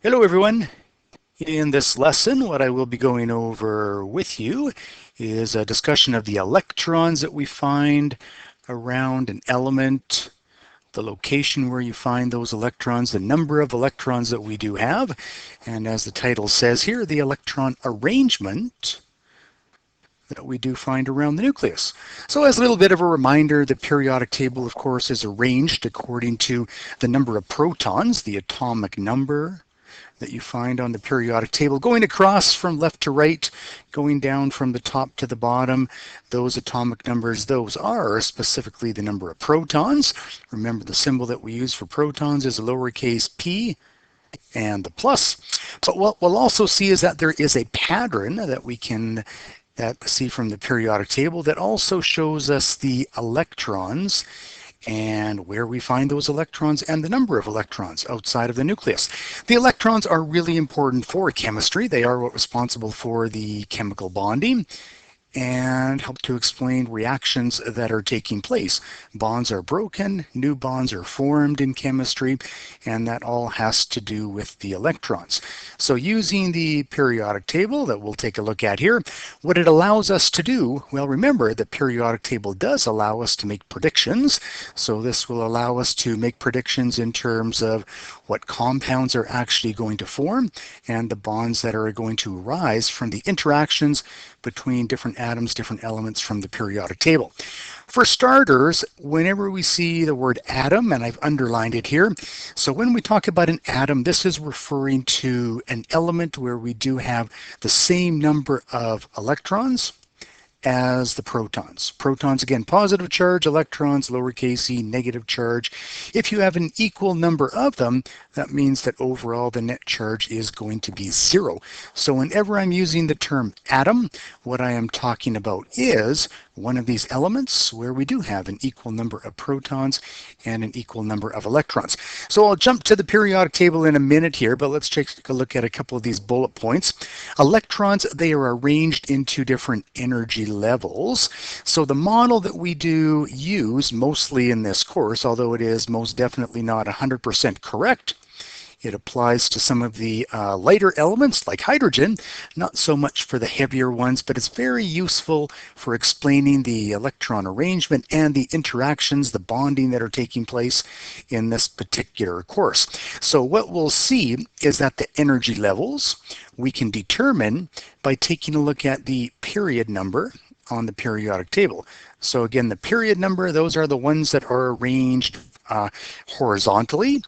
Hello everyone. In this lesson, what I will be going over with you is a discussion of the electrons that we find around an element, the location where you find those electrons, the number of electrons that we do have, and as the title says here, the electron arrangement that we do find around the nucleus. So as a little bit of a reminder, the periodic table, of course, is arranged according to the number of protons, the atomic number that you find on the periodic table, going across from left to right, going down from the top to the bottom. Those atomic numbers, those are specifically the number of protons. Remember, the symbol that we use for protons is a lowercase p and the plus. But what we'll also see is that there is a pattern that we can see from the periodic table that also shows us the electrons and where we find those electrons and the number of electrons outside of the nucleus. The electrons are really important for chemistry. They are what's responsible for the chemical bonding and help to explain reactions that are taking place. Bonds are broken, new bonds are formed in chemistry, and that all has to do with the electrons. So using the periodic table that we'll take a look at here, what it allows us to do, well, remember the periodic table does allow us to make predictions. So this will allow us to make predictions in terms of what compounds are actually going to form and the bonds that are going to arise from the interactions between different atoms, different elements from the periodic table. For starters, whenever we see the word atom, and I've underlined it here, so when we talk about an atom, this is referring to an element where we do have the same number of electrons as the protons. Protons, again, positive charge, electrons, lowercase e, negative charge. If you have an equal number of them, that means that overall the net charge is going to be 0. So whenever I'm using the term atom, what I am talking about is one of these elements where we do have an equal number of protons and an equal number of electrons. So I'll jump to the periodic table in a minute here, but let's take a look at a couple of these bullet points. Electrons, they are arranged into different energy levels. So the model that we do use mostly in this course, although it is most definitely not 100% correct, it applies to some of the lighter elements like hydrogen, not so much for the heavier ones, but it's very useful for explaining the electron arrangement and the interactions, the bonding that are taking place in this particular course. So what we'll see is that the energy levels we can determine by taking a look at the period number on the periodic table. So again, the period number, those are the ones that are arranged horizontally.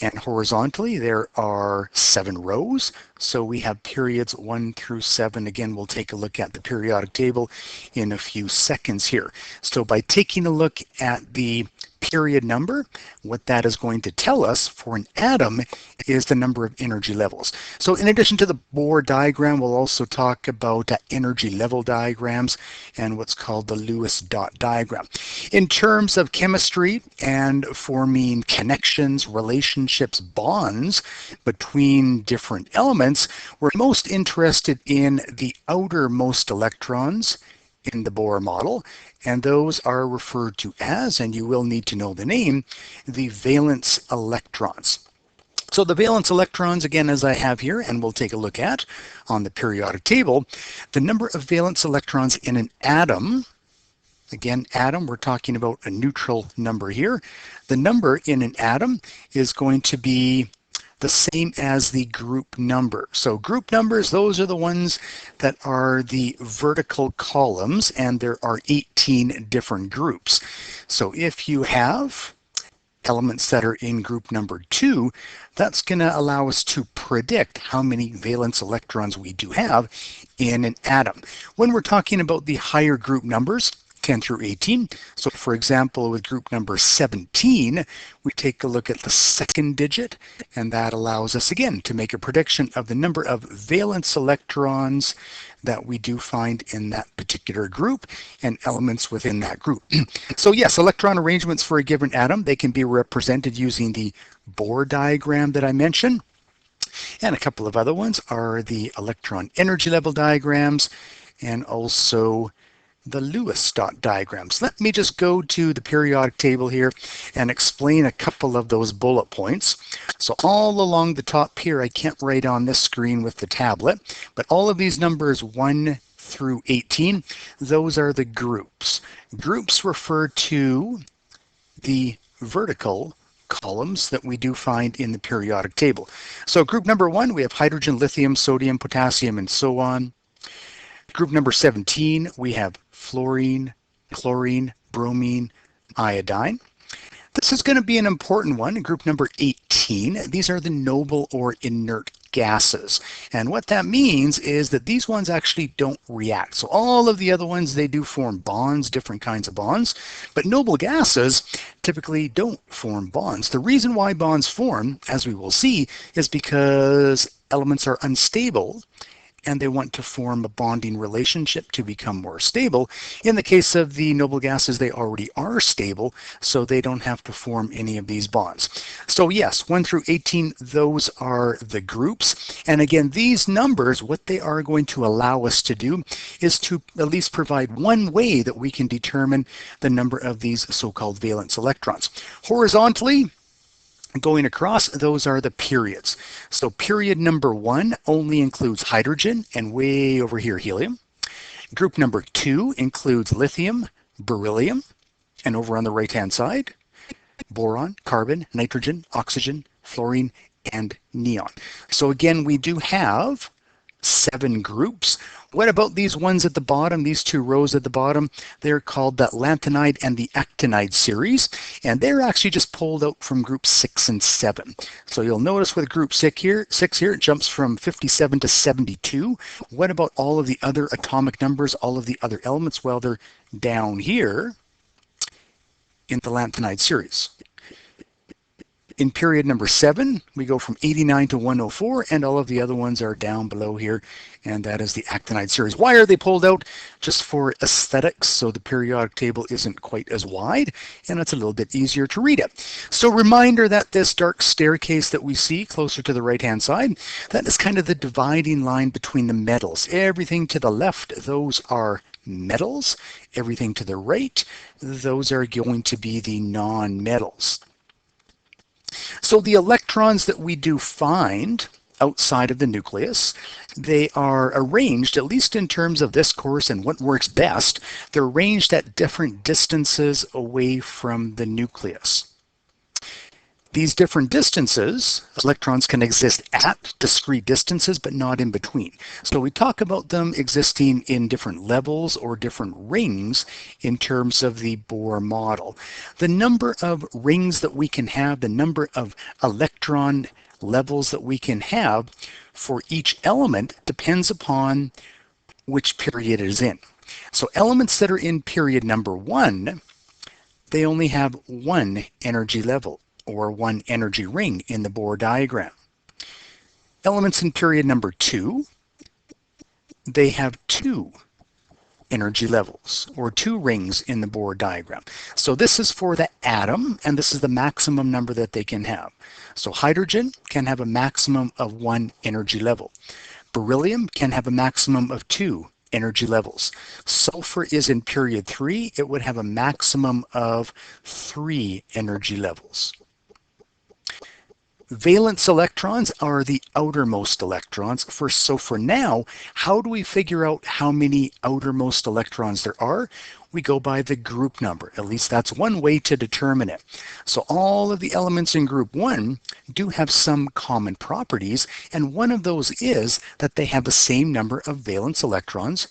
And horizontally, there are 7 rows. So we have periods 1 through 7. Again, we'll take a look at the periodic table in a few seconds here. So by taking a look at the period number, what that is going to tell us for an atom is the number of energy levels. So in addition to the Bohr diagram, we'll also talk about energy level diagrams and what's called the Lewis dot diagram. In terms of chemistry and forming connections, relationships, bonds between different elements, we're most interested in the outermost electrons in the Bohr model, and those are referred to as, and you will need to know the name, the valence electrons. So the valence electrons, again, as I have here, and we'll take a look at on the periodic table, the number of valence electrons in an atom, again, atom, we're talking about a neutral number here. The number in an atom is going to be the same as the group number. So group numbers, those are the ones that are the vertical columns, and there are 18 different groups. So if you have elements that are in group number 2, that's going to allow us to predict how many valence electrons we do have in an atom. When we're talking about the higher group numbers, 10 through 18. So for example, with group number 17, we take a look at the second digit, and that allows us again to make a prediction of the number of valence electrons that we do find in that particular group and elements within that group. So yes, electron arrangements for a given atom, they can be represented using the Bohr diagram that I mentioned. And a couple of other ones are the electron energy level diagrams and also the Lewis dot diagrams. Let me just go to the periodic table here and explain a couple of those bullet points. So all along the top here, I can't write on this screen with the tablet, but all of these numbers 1 through 18, those are the groups. Groups refer to the vertical columns that we do find in the periodic table. So group number 1, we have hydrogen, lithium, sodium, potassium, and so on. Group number 17, we have fluorine, chlorine, bromine, iodine. This is going to be an important one. Group number 18, these are the noble or inert gases. And what that means is that these ones actually don't react. So all of the other ones, they do form bonds, different kinds of bonds, but noble gases typically don't form bonds. The reason why bonds form, as we will see, is because elements are unstable and they want to form a bonding relationship to become more stable. In the case of the noble gases, they already are stable, so they don't have to form any of these bonds. So yes, 1 through 18, those are the groups. And again, these numbers, what they are going to allow us to do is to at least provide one way that we can determine the number of these so-called valence electrons. Horizontally, going across, those are the periods. So period number 1 only includes hydrogen and way over here helium. Group number 2 includes lithium, beryllium, and over on the right hand side, boron, carbon, nitrogen, oxygen, fluorine, and neon. So again, we do have 7 groups. What about these ones at the bottom, these 2 rows at the bottom? They're called the lanthanide and the actinide series, and they're actually just pulled out from groups 6 and 7. So you'll notice with group 6 here, it jumps from 57 to 72. What about all of the other atomic numbers, all of the other elements? Well, they're down here in the lanthanide series. In period number 7, we go from 89 to 104, and all of the other ones are down below here, and that is the actinide series. Why are they pulled out? Just for aesthetics, so the periodic table isn't quite as wide, and it's a little bit easier to read it. So reminder that this dark staircase that we see closer to the right-hand side, that is kind of the dividing line between the metals. Everything to the left, those are metals. Everything to the right, those are going to be the non-metals. So the electrons that we do find outside of the nucleus, they are arranged, at least in terms of this course and what works best, they're arranged at different distances away from the nucleus. These different distances, electrons can exist at discrete distances, but not in between. So we talk about them existing in different levels or different rings in terms of the Bohr model. The number of rings that we can have, the number of electron levels that we can have for each element depends upon which period it is in. So elements that are in period number 1, they only have 1 energy level, or 1 energy ring in the Bohr diagram. Elements in period number 2, they have 2 energy levels, or 2 rings in the Bohr diagram. So this is for the atom, and this is the maximum number that they can have. So hydrogen can have a maximum of 1 energy level. Beryllium can have a maximum of 2 energy levels. Sulfur is in period 3. It would have a maximum of 3 energy levels. Valence electrons are the outermost electrons. So for now, how do we figure out how many outermost electrons there are? We go by the group number. At least that's one way to determine it. So all of the elements in group 1 do have some common properties, and one of those is that they have the same number of valence electrons,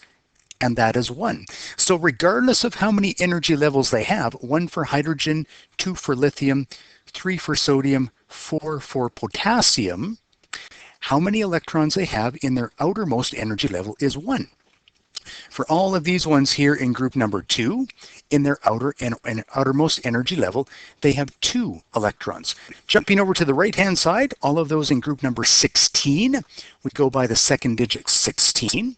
and that is 1. So regardless of how many energy levels they have, 1 for hydrogen, 2 for lithium, 3 for sodium, 4 for potassium, how many electrons they have in their outermost energy level is 1. For all of these ones here in group number 2, in their outermost energy level, they have 2 electrons. Jumping over to the right-hand side, all of those in group number 16, we go by the second digit 16.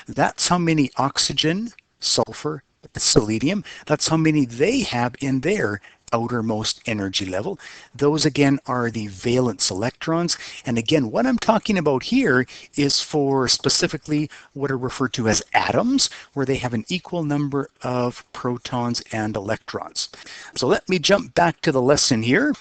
That's how many oxygen, sulfur, selenium, that's how many they have in their outermost energy level. Those again are the valence electrons. And again, what I'm talking about here is for specifically what are referred to as atoms, where they have an equal number of protons and electrons. So let me jump back to the lesson here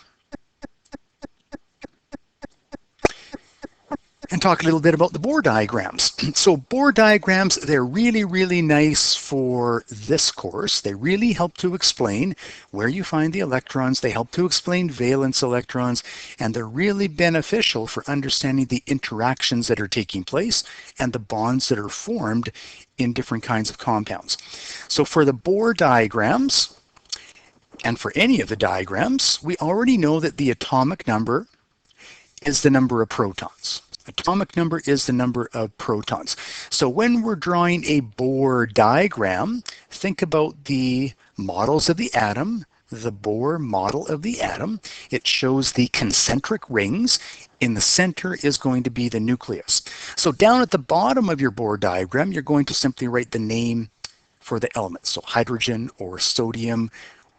and talk a little bit about the Bohr diagrams. So Bohr diagrams, they're really, really nice for this course. They really help to explain where you find the electrons. They help to explain valence electrons, and they're really beneficial for understanding the interactions that are taking place and the bonds that are formed in different kinds of compounds. So for the Bohr diagrams, and for any of the diagrams, we already know that the atomic number is the number of protons. Atomic number is the number of protons. So when we're drawing a Bohr diagram, think about the models of the atom, the Bohr model of the atom. It shows the concentric rings. In the center is going to be the nucleus. So down at the bottom of your Bohr diagram, you're going to simply write the name for the elements. So hydrogen or sodium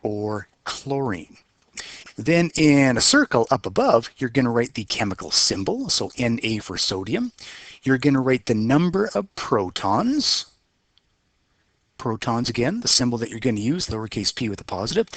or chlorine. Then in a circle up above, you're going to write the chemical symbol, so Na for sodium. You're going to write the number of protons. Protons again, the symbol that you're going to use, lowercase p with a positive.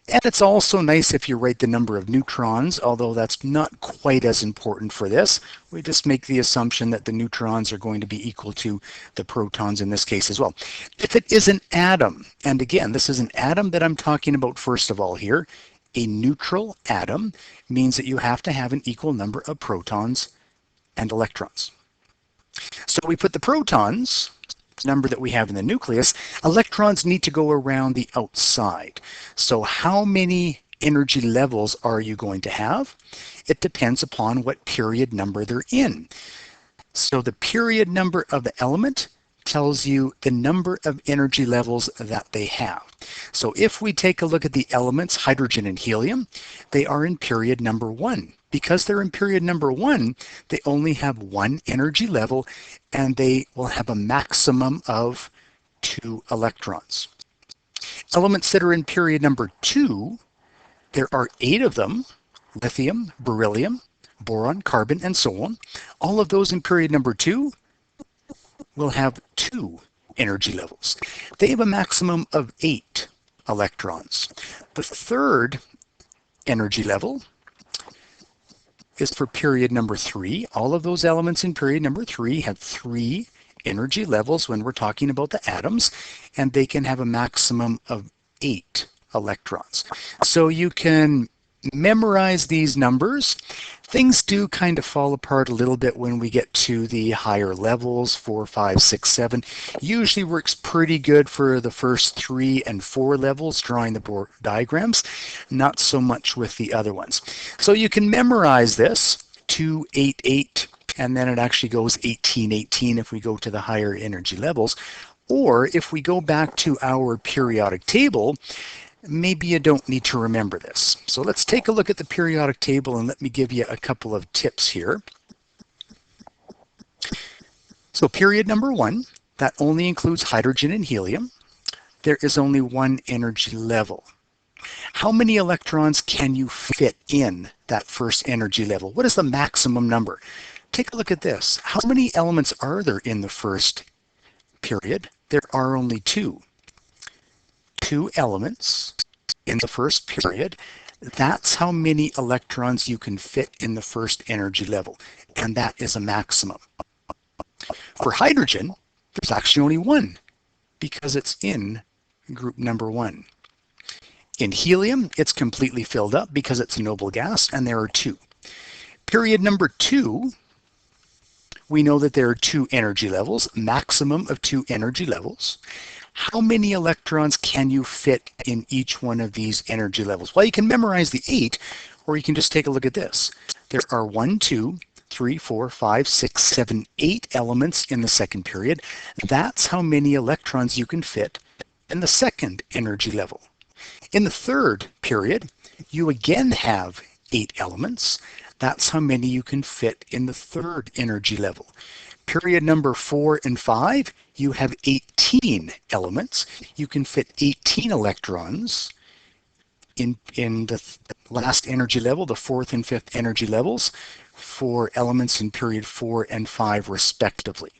And it's also nice if you write the number of neutrons, although that's not quite as important for this. We just make the assumption that the neutrons are going to be equal to the protons in this case as well. If it is an atom, and again, this is an atom that I'm talking about first of all here, a neutral atom means that you have to have an equal number of protons and electrons. So we put the protons, the number that we have in the nucleus, electrons need to go around the outside. So how many energy levels are you going to have? It depends upon what period number they're in. So the period number of the element tells you the number of energy levels that they have. So if we take a look at the elements, hydrogen and helium, they are in period number 1. Because they're in period number 1, they only have 1 energy level, and they will have a maximum of 2 electrons. Elements that are in period number 2, there are 8 of them: lithium, beryllium, boron, carbon, and so on. All of those in period number 2 will have 2 energy levels. They have a maximum of 8 electrons. The third energy level is for period number 3. All of those elements in period number 3 have 3 energy levels when we're talking about the atoms, and they can have a maximum of 8 electrons. So you can memorize these numbers. Things do kind of fall apart a little bit when we get to the higher levels, 4, 5, 6, 7. Usually works pretty good for the first 3 and 4 levels, drawing the Bohr diagrams, not so much with the other ones. So you can memorize this, 2, 8, 8, and then it actually goes 18, 18 if we go to the higher energy levels. Or if we go back to our periodic table, maybe you don't need to remember this. So let's take a look at the periodic table, and let me give you a couple of tips here. So period number 1, that only includes hydrogen and helium. There is only 1 energy level. How many electrons can you fit in that first energy level? What is the maximum number? Take a look at this. How many elements are there in the first period? There are only 2. 2 elements in the first period. That's how many electrons you can fit in the first energy level, and that is a maximum. For hydrogen, there's actually only 1 because it's in group number 1. In helium, it's completely filled up because it's a noble gas, and there are 2. Period number 2, we know that there are 2 energy levels, maximum of 2 energy levels. How many electrons can you fit in each one of these energy levels? Well, you can memorize the 8, or you can just take a look at this. There are 1, 2, 3, 4, 5, 6, 7, 8 elements in the second period. That's how many electrons you can fit in the second energy level. In the third period, you again have 8 elements. That's how many you can fit in the third energy level. Period number 4 and 5, you have 18 elements. You can fit 18 electrons in the last energy level, the fourth and fifth energy levels for elements in period 4 and 5 respectively.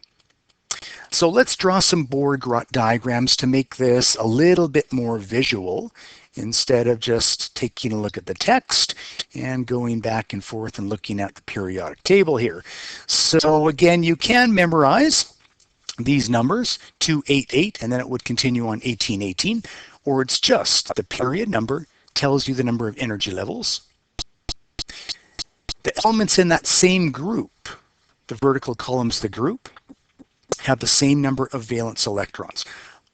So let's draw some Bohr diagrams to make this a little bit more visual instead of just taking a look at the text and going back and forth and looking at the periodic table here. So again, you can memorize these numbers, 288, and then it would continue on 1818, or it's just the period number tells you the number of energy levels. The elements in that same group, the vertical columns of the group, have the same number of valence electrons.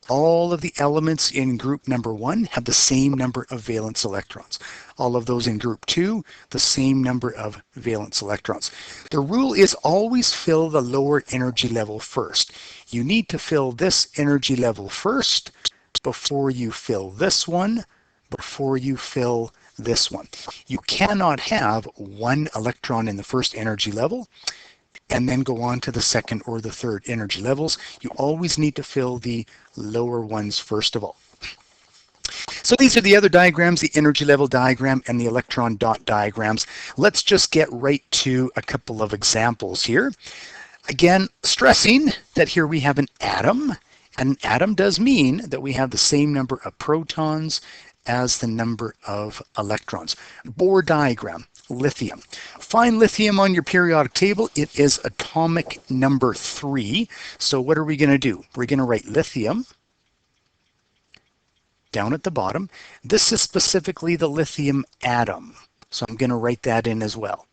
All of the elements in group number 1 have the same number of valence electrons. All of those in group 2, the same number of valence electrons. The rule is always fill the lower energy level first. You need to fill this energy level first before you fill this one, before you fill this one. You cannot have one electron in the first energy level and then go on to the second or the third energy levels. You always need to fill the lower ones first of all. So these are the other diagrams, the energy level diagram and the electron dot diagrams. Let's just get right to a couple of examples here. Again, stressing that here we have an atom. An atom does mean that we have the same number of protons as the number of electrons. Bohr diagram. Lithium. Find lithium on your periodic table. It is atomic number 3. So what are we going to do? We're going to write lithium down at the bottom. This is specifically the lithium atom. So I'm going to write that in as well.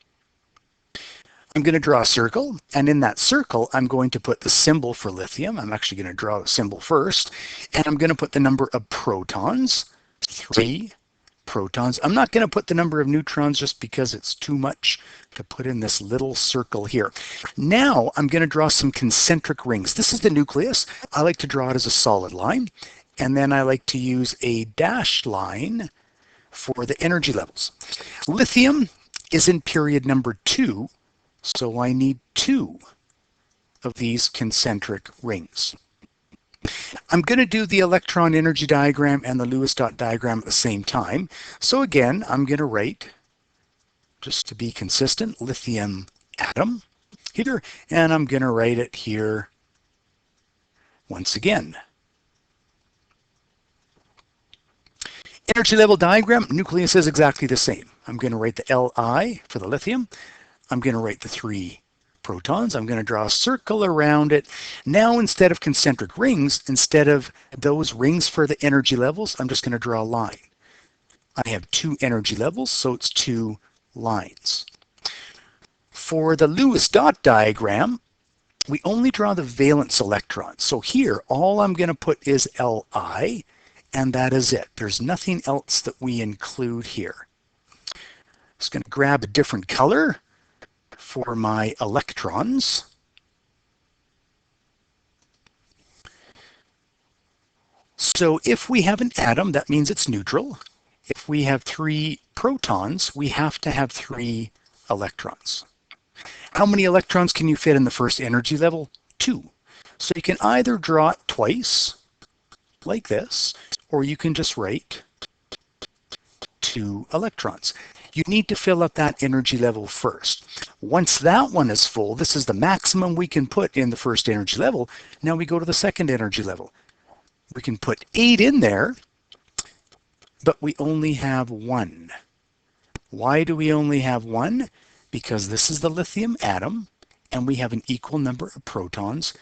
I'm going to draw a circle, and in that circle, I'm going to put the symbol for lithium. I'm actually going to draw the symbol first, and I'm going to put the number of protons, 3 protons. I'm not going to put the number of neutrons just because it's too much to put in this little circle here. Now I'm going to draw some concentric rings. This is the nucleus. I like to draw it as a solid line, and then I like to use a dashed line for the energy levels. Lithium is in period number 2, so I need 2 of these concentric rings. I'm going to do the electron energy diagram and the Lewis dot diagram at the same time. So again, I'm going to write, just to be consistent, lithium atom here, and I'm going to write it here once again. Energy level diagram, nucleus is exactly the same. I'm going to write the Li for the lithium. I'm going to write the 3 protons. I'm going to draw a circle around it. Now, instead of concentric rings, instead of those rings for the energy levels, I'm just going to draw a line. I have 2 energy levels, so it's 2 lines. For the Lewis dot diagram, we only draw the valence electrons. So here, all I'm going to put is Li, and that is it. There's nothing else that we include here. I'm just going to grab a different color for my electrons. So if we have an atom, that means it's neutral. If we have 3 protons, we have to have 3 electrons. How many electrons can you fit in the first energy level? 2. So you can either draw it twice, like this, or you can just write 2 electrons. You need to fill up that energy level first. Once that one is full, this is the maximum we can put in the first energy level. Now we go to the second energy level. We can put 8 in there, but we only have 1. Why do we only have 1? Because this is the lithium atom, and we have an equal number of protons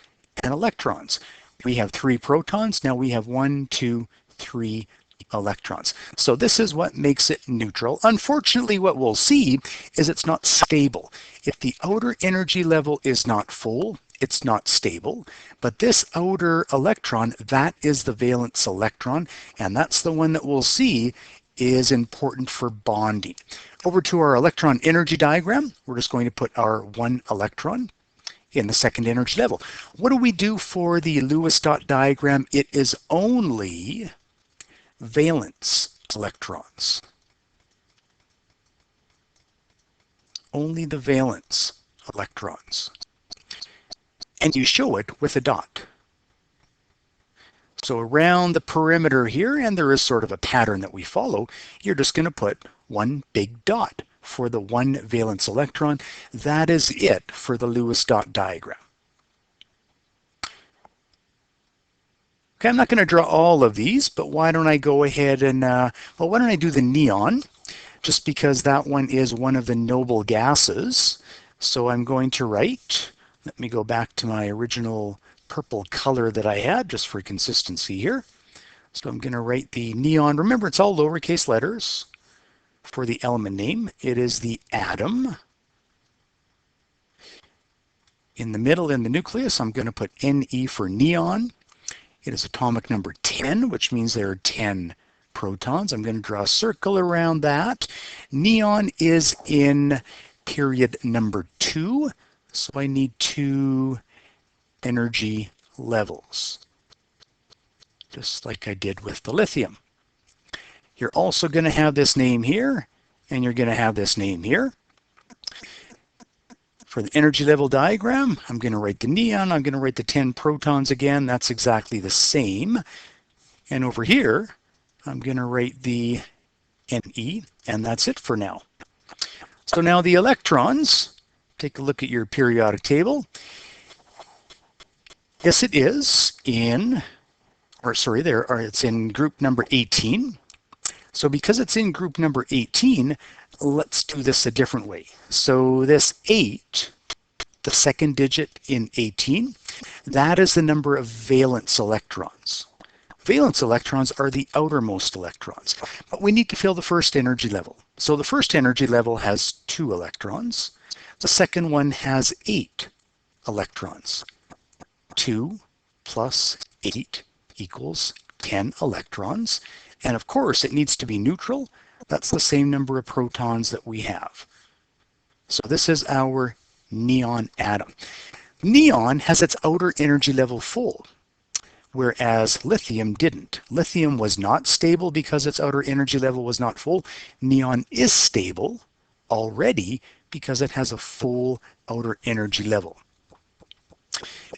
and electrons. We have 3 protons, now we have 1, 2, 3 electrons. So this is what makes it neutral. Unfortunately, what we'll see is it's not stable. If the outer energy level is not full, it's not stable. But this outer electron, that is the valence electron, and that's the one that we'll see is important for bonding. Over to our electron energy diagram, we're just going to put our 1 electron in the second energy level. What do we do for the Lewis dot diagram? It is only valence electrons. Only the valence electrons. And you show it with a dot. So around the perimeter here, and there is sort of a pattern that we follow, you're just going to put one big dot for the one valence electron. That is it for the Lewis dot diagram. Okay, I'm not going to draw all of these, but why don't I go ahead and, well, why don't I do the neon, just because that one is one of the noble gases. So I'm going to write, let me go back to my original purple color that I had, just for consistency here. So I'm going to write the neon. Remember, it's all lowercase letters for the element name. It is the atom. In the middle, in the nucleus, I'm going to put Ne for neon. It is atomic number 10, which means there are 10 protons. I'm going to draw a circle around that. Neon is in period number 2, so I need 2 energy levels, just like I did with the lithium. You're also going to have this name here, and you're going to have this name here. For the energy level diagram, I'm going to write the neon, I'm going to write the 10 protons again, that's exactly the same. And over here, I'm going to write the Ne, and that's it for now. So now the electrons, take a look at your periodic table. Yes, it is in, it's in group number 18. So because it's in group number 18, let's do this a different way. So this 8, the second digit in 18, that is the number of valence electrons. Valence electrons are the outermost electrons, but we need to fill the first energy level. So the first energy level has 2 electrons. The second one has 8 electrons. 2 plus 8 equals 10 electrons. And of course, it needs to be neutral. That's the same number of protons that we have. So this is our neon atom. Neon has its outer energy level full, whereas lithium didn't. Lithium was not stable because its outer energy level was not full. Neon is stable already because it has a full outer energy level.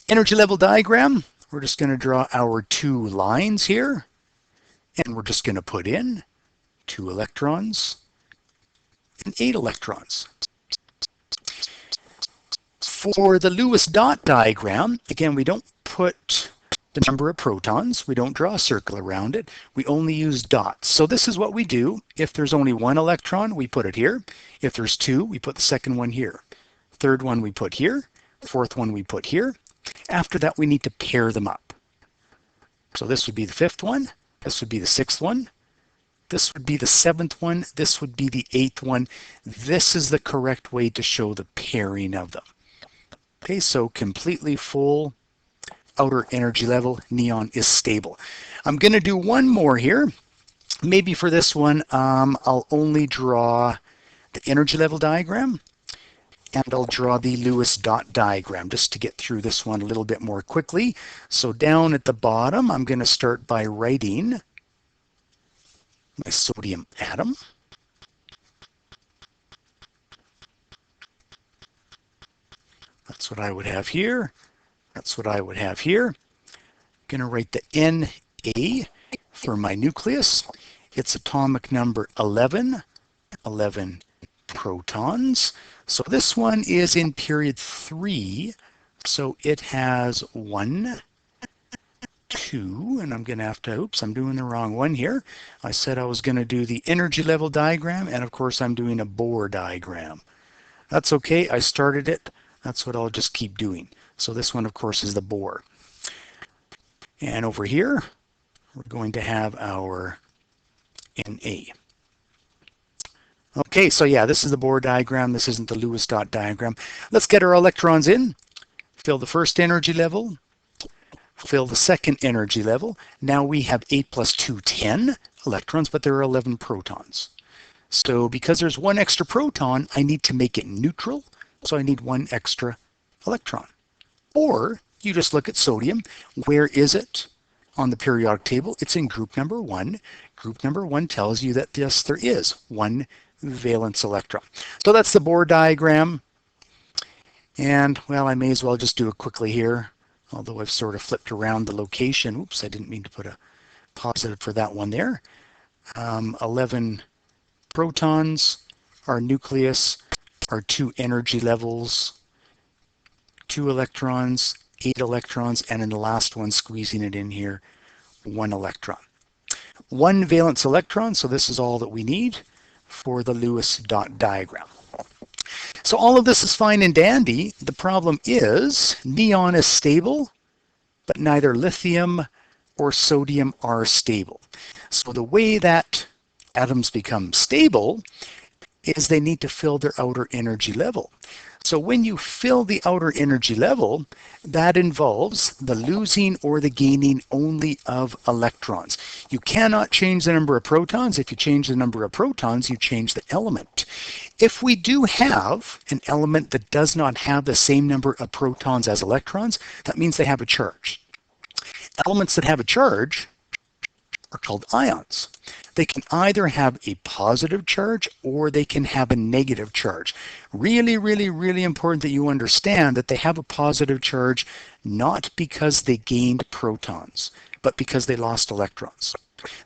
Energy level diagram, we're just going to draw our 2 lines here, and we're just going to put in 2 electrons and 8 electrons. For the Lewis dot diagram, again, we don't put the number of protons. We don't draw a circle around it. We only use dots. So this is what we do. If there's only 1 electron, we put it here. If there's 2, we put the second one here. Third one we put here. Fourth one we put here. After that, we need to pair them up. So this would be the 5th one. This would be the 6th one. This would be the 7th one. This would be the 8th one. This is the correct way to show the pairing of them. Okay, so completely full outer energy level, neon is stable. I'm going to do one more here. Maybe for this one, I'll only draw the energy level diagram, and I'll draw the Lewis dot diagram just to get through this one a little bit more quickly. So down at the bottom, I'm going to start by writing my sodium atom. That's what I would have here. That's what I would have here. I'm going to write the Na for my nucleus. It's atomic number 11, 11 protons. So this one is in period 3. So it has 1, 2, and I'm going to have to, oops, I'm doing the wrong one here. I said I was going to do the energy level diagram, and of course I'm doing a Bohr diagram. That's okay, I started it. That's what I'll just keep doing. So this one, of course, is the Bohr. And over here, we're going to have our Na. Okay, so yeah, this is the Bohr diagram. This isn't the Lewis dot diagram. Let's get our electrons in. Fill the first energy level. Fill the second energy level. Now we have 8 plus 2, 10 electrons, but there are 11 protons. So because there's 1 extra proton, I need to make it neutral. So I need 1 extra electron. Or you just look at sodium. Where is it on the periodic table? It's in group number 1. Group number 1 tells you that yes, there is 1 valence electron. So that's the Bohr diagram. And well, I may as well just do it quickly here. although I've sort of flipped around the location. Oops, I didn't mean to put a positive for that one there. 11 protons. Our nucleus, our 2 energy levels, 2 electrons, 8 electrons, and in the last one, squeezing it in here, 1 electron. 1 valence electron, so this is all that we need for the Lewis dot diagram. So all of this is fine and dandy. The problem is neon is stable, but neither lithium or sodium are stable. So the way that atoms become stable is they need to fill their outer energy level. So when you fill the outer energy level, that involves the losing or the gaining only of electrons. You cannot change the number of protons. If you change the number of protons, you change the element. If we do have an element that does not have the same number of protons as electrons, that means they have a charge. Elements that have a charge are called ions. They can either have a positive charge or they can have a negative charge. Really, really, really important that you understand that they have a positive charge not because they gained protons, but because they lost electrons.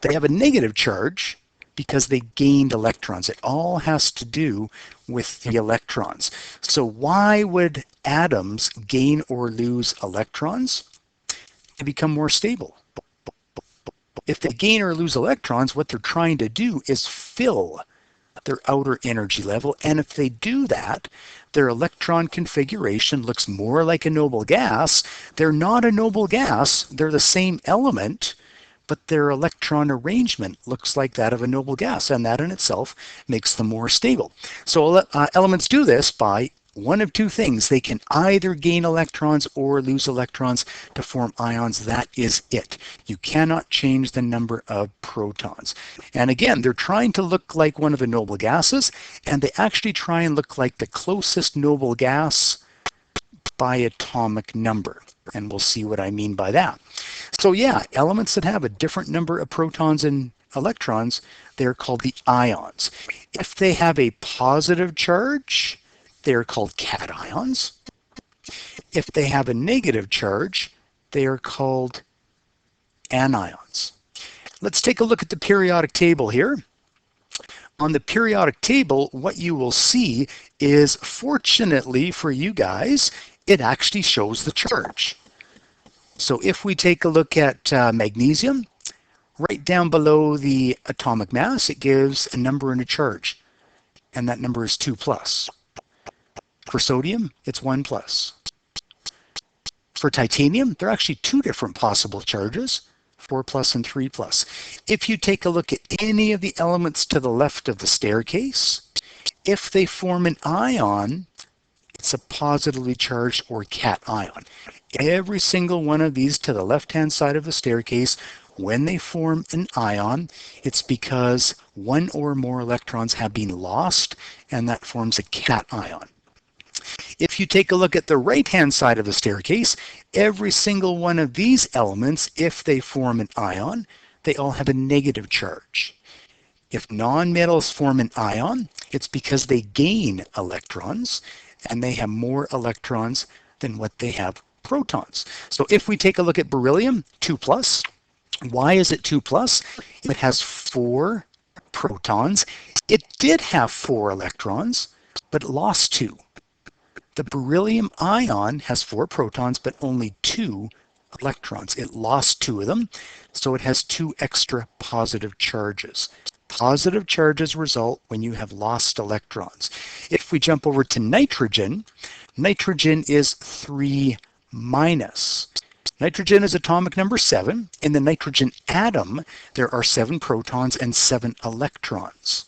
They have a negative charge because they gained electrons. It all has to do with the electrons. So why would atoms gain or lose electrons? They become more stable. If they gain or lose electrons, what they're trying to do is fill their outer energy level. And if they do that, their electron configuration looks more like a noble gas. They're not a noble gas. They're the same element, but their electron arrangement looks like that of a noble gas. And that in itself makes them more stable. So elements do this by one of two things. They can either gain electrons or lose electrons to form ions. That is it. You cannot change the number of protons. And again, they're trying to look like one of the noble gases, and they actually try and look like the closest noble gas by atomic number. And we'll see what I mean by that. So yeah, elements that have a different number of protons and electrons, they're called the ions. If they have a positive charge, they are called cations. If they have a negative charge, they are called anions. Let's take a look at the periodic table here. On the periodic table, what you will see is, fortunately for you guys, it actually shows the charge. So if we take a look at magnesium, right down below the atomic mass, it gives a number and a charge, and that number is 2 plus. For sodium, it's 1 plus. For titanium, there are actually 2 different possible charges, 4 plus and 3 plus. If you take a look at any of the elements to the left of the staircase, if they form an ion, it's a positively charged or cation. Every single one of these to the left-hand side of the staircase, when they form an ion, it's because one or more electrons have been lost, and that forms a cation. If you take a look at the right-hand side of the staircase, every single one of these elements, if they form an ion, they all have a negative charge. If nonmetals form an ion, it's because they gain electrons, and they have more electrons than what they have protons. So if we take a look at beryllium, 2 plus, why is it 2 plus? It has 4 protons. It did have 4 electrons, but it lost 2. The beryllium ion has 4 protons, but only 2 electrons. It lost 2 of them, so it has 2 extra positive charges. Positive charges result when you have lost electrons. If we jump over to nitrogen, nitrogen is 3 minus. Nitrogen is atomic number 7. In the nitrogen atom, there are 7 protons and 7 electrons.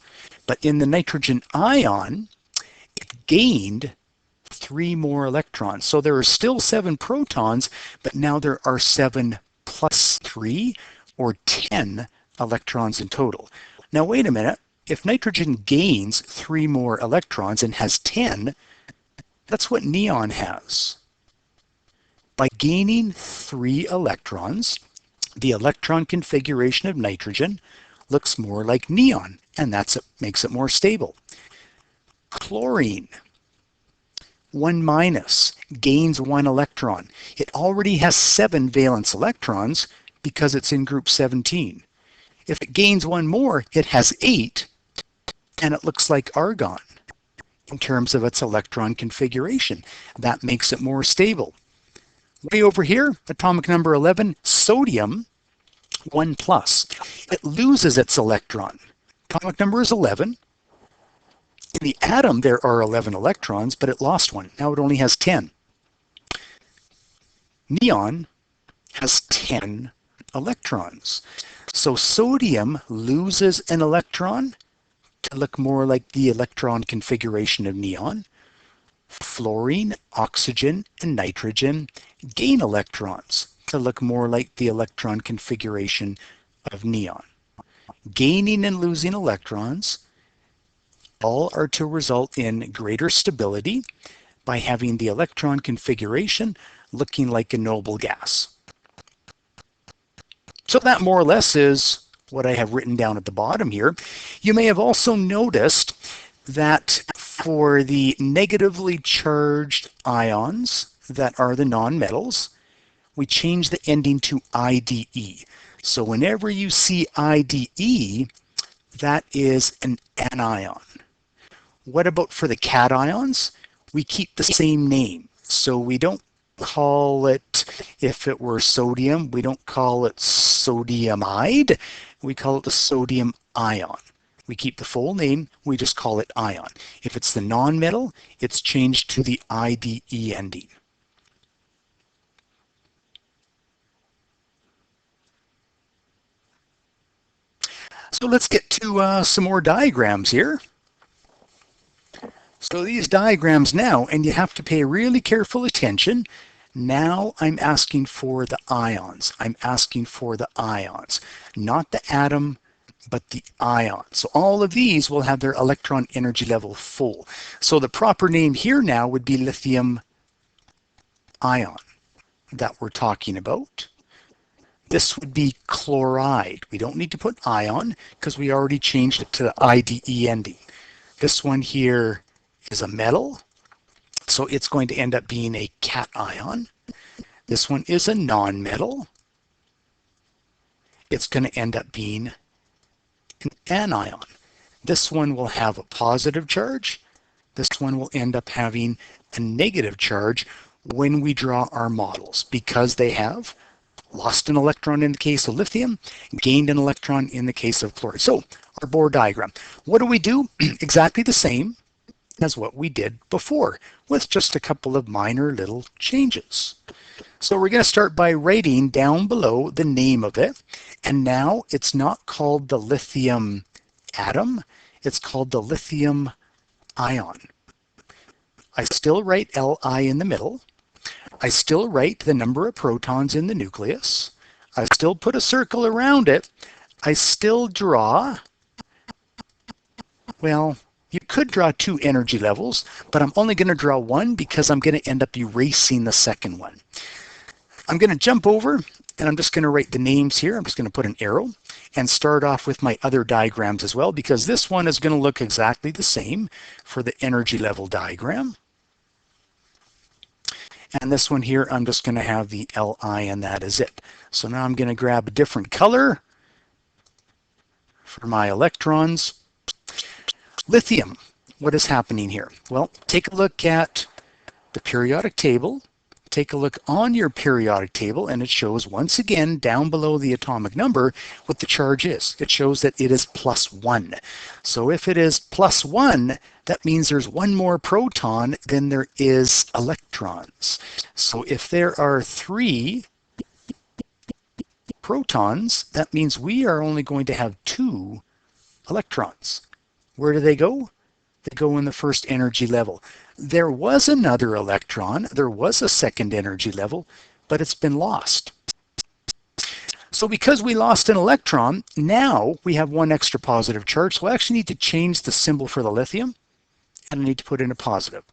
But in the nitrogen ion, it gained 3 more electrons. So there are still 7 protons, but now there are 7 plus 3, or 10 electrons in total. Now wait a minute. If nitrogen gains 3 more electrons and has 10, that's what neon has. By gaining 3 electrons, the electron configuration of nitrogen looks more like neon, and that's what makes it more stable. Chlorine. 1 minus gains 1 electron. It already has 7 valence electrons because it's in group 17. If it gains 1 more, it has 8, and it looks like argon in terms of its electron configuration. That makes it more stable. Way over here, atomic number 11, sodium, 1 plus. It loses its electron. Atomic number is 11. In the atom, there are 11 electrons, but it lost one. Now it only has 10. Neon has 10 electrons. So sodium loses an electron to look more like the electron configuration of neon. Fluorine, oxygen, and nitrogen gain electrons to look more like the electron configuration of neon. Gaining and losing electrons all are to result in greater stability by having the electron configuration looking like a noble gas. So that more or less is what I have written down at the bottom here. You may have also noticed that for the negatively charged ions that are the nonmetals, we change the ending to IDE. So whenever you see IDE, that is an anion. What about for the cations? We keep the same name. So we don't call it, if it were sodium, we don't call it sodiumide. We call it the sodium ion. We keep the full name, we just call it ion. If it's the nonmetal, it's changed to the IDE ending. So let's get to some more diagrams here. So these diagrams now, and you have to pay really careful attention. Now I'm asking for the ions. I'm asking for the ions, not the atom, but the ion. So all of these will have their electron energy level full. So the proper name here now would be lithium ion that we're talking about. This would be chloride. We don't need to put ion because we already changed it to the IDE ending. This one here is a metal, so it's going to end up being a cation. This one is a nonmetal. It's going to end up being an anion. This one will have a positive charge. This one will end up having a negative charge when we draw our models because they have lost an electron in the case of lithium, gained an electron in the case of chloride. So our Bohr diagram. What do? Exactly the same as what we did before, with just a couple of minor little changes. So we're going to start by writing down below the name of it. And now it's not called the lithium atom, it's called the lithium ion. I still write Li in the middle. I still write the number of protons in the nucleus. I still put a circle around it. I still draw, well, you could draw 2 energy levels, but I'm only going to draw 1 because I'm going to end up erasing the second one. I'm going to jump over and I'm just going to write the names here. I'm just going to put an arrow and start off with my other diagrams as well, because this one is going to look exactly the same for the energy level diagram. And this one here, I'm just going to have the Li, and that is it. So now I'm going to grab a different color for my electrons. Lithium, what is happening here? Well, take a look at the periodic table. Take a look on your periodic table, and it shows once again down below the atomic number what the charge is. It shows that it is +1. So if it is +1, that means there's 1 more proton than there is electrons. So if there are 3 protons, that means we are only going to have 2 electrons. Where do they go? They go in the first energy level. There was another electron, there was a second energy level, but it's been lost. So because we lost an electron, now we have 1 extra positive charge. So I actually need to change the symbol for the lithium, and I need to put in a positive.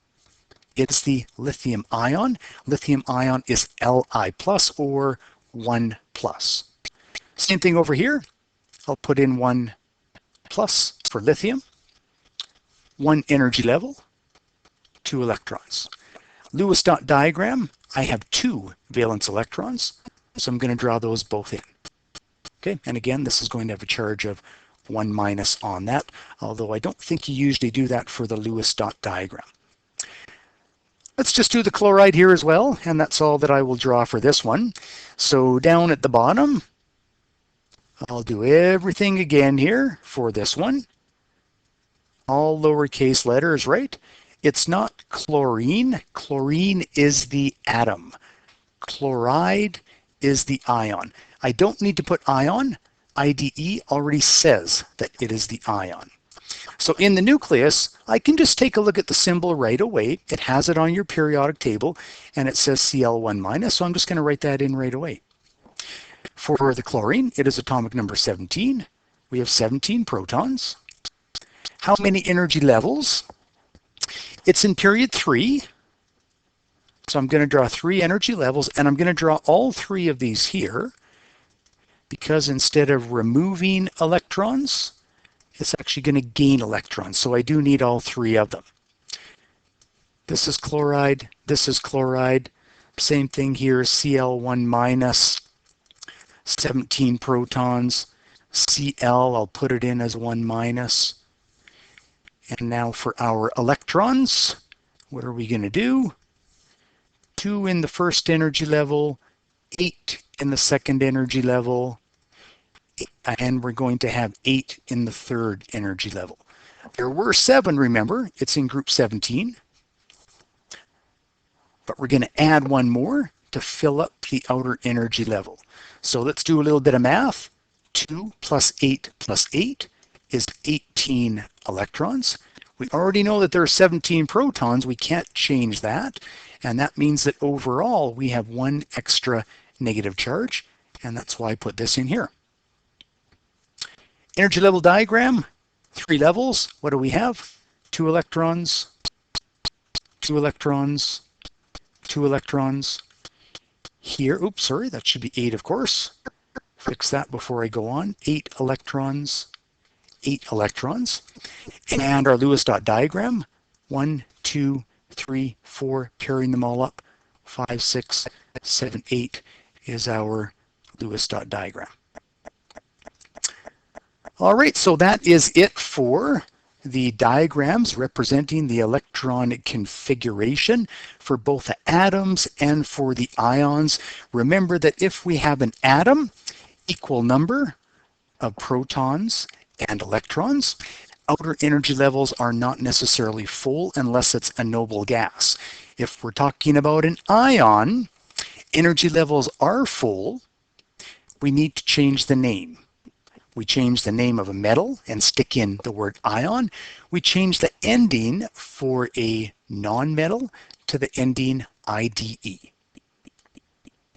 It's the lithium ion. Lithium ion is Li plus or 1 plus. Same thing over here. I'll put in 1 plus for lithium. 1 energy level, 2 electrons. Lewis dot diagram, I have 2 valence electrons, so I'm going to draw those both in. Okay, and again, this is going to have a charge of 1 minus on that, although I don't think you usually do that for the Lewis dot diagram. Let's just do the chloride here as well, and that's all that I will draw for this one. So down at the bottom, I'll do everything again here for this one. All lowercase letters, right? It's not chlorine. Chlorine is the atom. Chloride is the ion. I don't need to put ion. IDE already says that it is the ion. So in the nucleus, I can just take a look at the symbol right away. It has it on your periodic table, and it says Cl1 minus, so I'm just going to write that in right away. For the chlorine, it is atomic number 17. We have 17 protons. How many energy levels? It's in period 3. So I'm going to draw 3 energy levels, and I'm going to draw all 3 of these here, because instead of removing electrons, it's actually going to gain electrons. So I do need all 3 of them. This is chloride. This is chloride. Same thing here, Cl1 minus, 17 protons. Cl, I'll put it in as 1 minus. And now for our electrons, what are we going to do? 2 in the first energy level, 8 in the second energy level, and we're going to have 8 in the third energy level. There were 7, remember, it's in group 17. But we're going to add 1 more to fill up the outer energy level. So let's do a little bit of math. 2 plus 8 plus 8 is 18 electrons. We already know that there are 17 protons. We can't change that. And that means that overall we have 1 extra negative charge. And that's why I put this in here. Energy level diagram, 3 levels. What do we have? 2 electrons, 2 electrons, 2 electrons. Here, oops, sorry, that should be 8, of course. Fix that before I go on. 8 electrons, 8 electrons. And our Lewis dot diagram, 1, 2, 3, 4, pairing them all up. 5, 6, 7, 8 is our Lewis dot diagram. All right, so that is it for the diagrams representing the electron configuration for both the atoms and for the ions. Remember that if we have an atom, equal number of protons and electrons, outer energy levels are not necessarily full unless it's a noble gas. If we're talking about an ion, energy levels are full. We need to change the name. We change the name of a metal and stick in the word ion. We change the ending for a non-metal to the ending IDE.